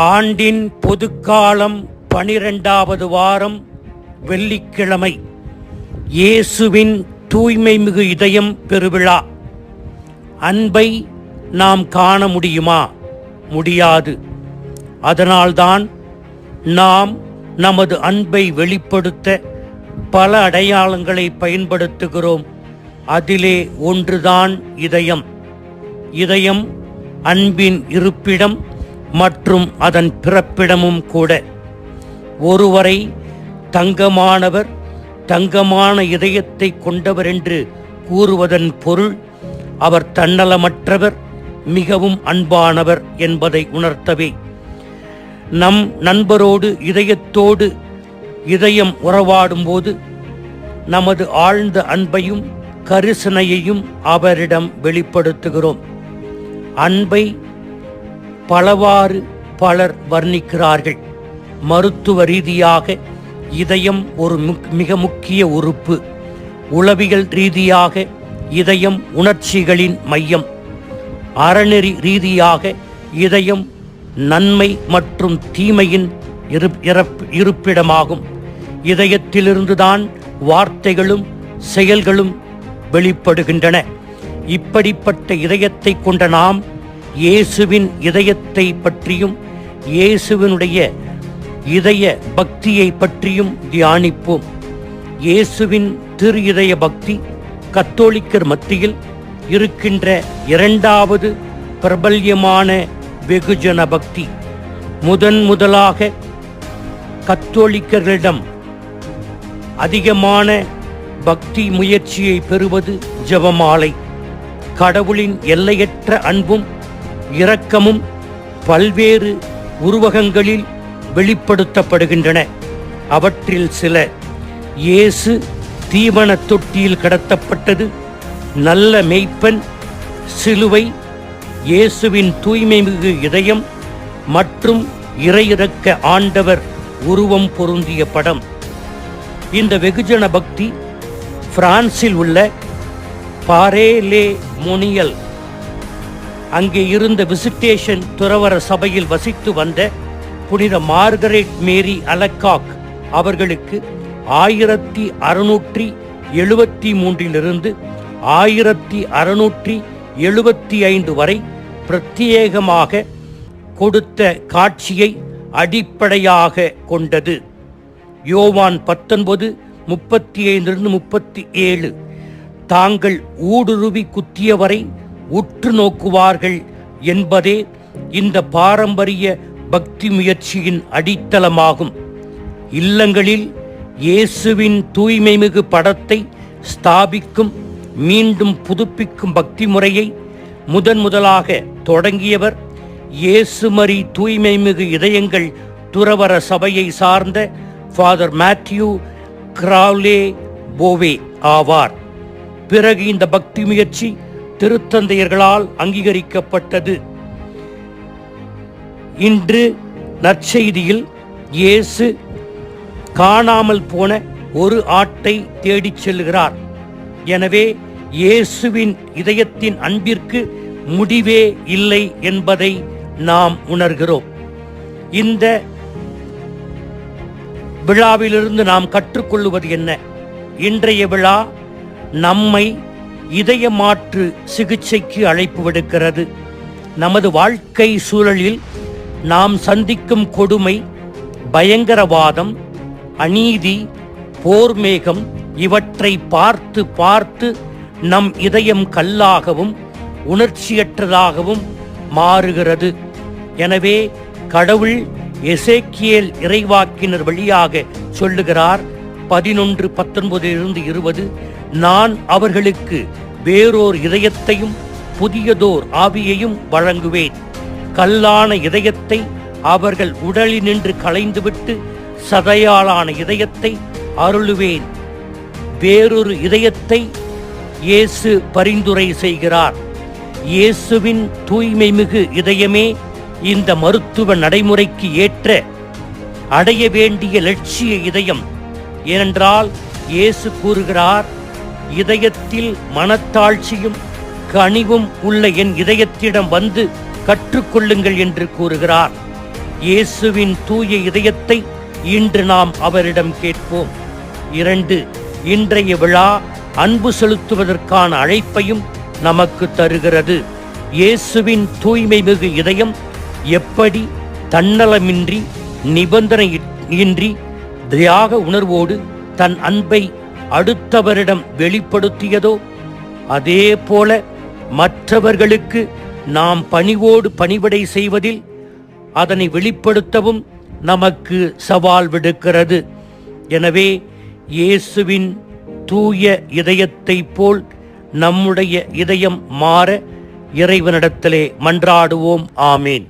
ஆண்டின் பொதுக்காலம் 12வது வாரம் வெள்ளிக்கிழமை. இயேசுவின் தூய்மைமிகு இதயம் பெருவிழா. அன்பை நாம் காண முடியுமா? முடியாது. அதனால்தான் நாம் நமது அன்பை வெளிப்படுத்த பல அடையாளங்களை பயன்படுத்துகிறோம். அதிலே ஒன்றுதான் இதயம். இதயம் அன்பின் இருப்பிடம் மற்றும் அதன் பிறப்பிடமும் கூட. ஒருவரை தங்கமானவர், தங்கமான இதயத்தை கொண்டவர் என்று கூறுவதன் பொருள் அவர் தன்னலமற்றவர், மிகவும் அன்பானவர் என்பதை உணர்த்தவே. நம் நண்பரோடு இதயத்தோடு இதயம் உறவாடும்போது நமது ஆழ்ந்த அன்பையும் கரிசனையையும் அவரிடம் வெளிப்படுத்துகிறோம். அன்பை பலவாறு பலர் வர்ணிக்கிறார்கள். மருத்துவ ரீதியாக இதயம் ஒரு மிக முக்கிய உறுப்பு. உளவியல் ரீதியாக இதயம் உணர்ச்சிகளின் மையம். அறநெறி ரீதியாக இதயம் நன்மை மற்றும் தீமையின் இருப்பிடமாகும். இதயத்திலிருந்துதான் வார்த்தைகளும் செயல்களும் வெளிப்படுகின்றன. இப்படிப்பட்ட இதயத்தை கொண்ட நாம் இயேசுவின் இதயத்தை பற்றியும் இயேசுவினுடைய இதய பக்தியை பற்றியும் தியானிப்போம். இயேசுவின் திரு இதய பக்தி கத்தோலிக்கர் மத்தியில் இருக்கின்ற இரண்டாவது பிரபல்யமான வெகுஜன பக்தி. முதலாக கத்தோலிக்கர்களிடம் அதிகமான பக்தி முயற்சியை பெறுவது ஜெபமாலை. கடவுளின் எல்லையற்ற அன்பும் இரக்கமும் பல்வேறு உருவகங்களில் வெளிப்படுத்தப்படுகின்றன. அவற்றில் சில: இயேசு தீவன தொட்டியில் கடத்தப்பட்டது, நல்ல மேய்ப்பன், சிலுவை, இயேசுவின் தூய்மைமிகு இதயம் மற்றும் இறையிறக்க ஆண்டவர் உருவம் பொருந்திய படம். இந்த வெகுஜன பக்தி பிரான்சில் உள்ள பாரே லே மொனியல், அங்கே இருந்த விசிட்டேஷன் துறவற சபையில் வசித்து வந்த புனித மார்கரெட் மேரி அலக்காக் அவர்களுக்கு 1673 1675 வரை பிரத்யேகமாக கொடுத்த காட்சியை அடிப்படையாக கொண்டது. யோவான் 19:35-37 தாங்கள் ஊடுருவி குத்தியவரை உற்று நோக்குவார்கள் என்பதே இந்த பாரம்பரிய பக்தி முயற்சியின் அடித்தளமாகும். இல்லங்களில் இயேசுவின் தூய்மைமிகு படத்தை ஸ்தாபிக்கும், மீண்டும் புதுப்பிக்கும் பக்தி முறையை முதலாக தொடங்கியவர் இயேசுமரி தூய்மைமிகு இதயங்கள் துறவற சபையை சார்ந்த ஃபாதர் மேத்யூ கிராவ்லே போவே ஆவார். பிறகு இந்த பக்தி முயற்சி திருத்தந்தையர்களால் அங்கீகரிக்கப்பட்டது. இன்று நற்செய்தியில் இயேசு காணாமல் போன ஒரு ஆட்டை தேடிச் செல்கிறார். எனவே இயேசுவின் இதயத்தின் அன்பிற்கு முடிவே இல்லை என்பதை நாம் உணர்கிறோம். இந்த விழாவிலிருந்து நாம் கற்றுக்கொள்வது என்ன? இன்றைய விழா நம்மை இதய மாற்று சிகிச்சைக்கு அழைப்பு விடுக்கிறது. நமது வாழ்க்கை சூழலில் நாம் சந்திக்கும் கொடுமை, பயங்கரவாதம், அநீதி, போர்மேகம் இவற்றை பார்த்து பார்த்து நம் இதயம் கல்லாகவும் உணர்ச்சியற்றதாகவும் மாறுகிறது. எனவே கடவுள் எசேக்கியேல் இறைவாக்கினர் வழியாக சொல்லுகிறார், 11:19-20, நான் அவர்களுக்கு வேறோர் இதயத்தையும் புதியதோர் ஆவியையும் வழங்குவேன். கல்லான இதயத்தை அவர்கள் உடலினின்று களைந்துவிட்டு சதையாலான இதயத்தை அருளுவேன். வேறொரு இதயத்தை இயேசு பரிந்துரை செய்கிறார். இயேசுவின் தூய்மைமிகு இதயமே இந்த மருத்துவ நடைமுறைக்கு ஏற்ற அடைய வேண்டிய லட்சிய இதயம். ஏனென்றால் இயேசு கூறுகிறார், இதயத்தில் மனத்தாழ்ச்சியும் கனிவும் உள்ள என் இதயத்திடம் வந்து கற்றுக்கொள்ளுங்கள் என்று கூறுகிறார். இயேசுவின் தூய இதயத்தை இன்று நாம் அவரிடம் கேட்போம். 2. இன்றைய விழா அன்பு செலுத்துவதற்கான அழைப்பையும் நமக்கு தருகிறது. இயேசுவின் தூய்மை மிகு இதயம் எப்படி தன்னலமின்றி நிபந்தனையின்றி தியாக உணர்வோடு தன் அன்பை அடுத்தவரிடம் வெளிப்படுத்தியதோ அதே போல மற்றவர்களுக்கு நாம் பணிவோடு பணிவிடை செய்வதில் அதனை வெளிப்படுத்தவும் நமக்கு சவால் விடுக்கிறது. எனவே இயேசுவின் தூய இதயத்தைப் போல் நம்முடைய இதயம் மாற இறைவனிடத்திலே மன்றாடுவோம். ஆமேன்.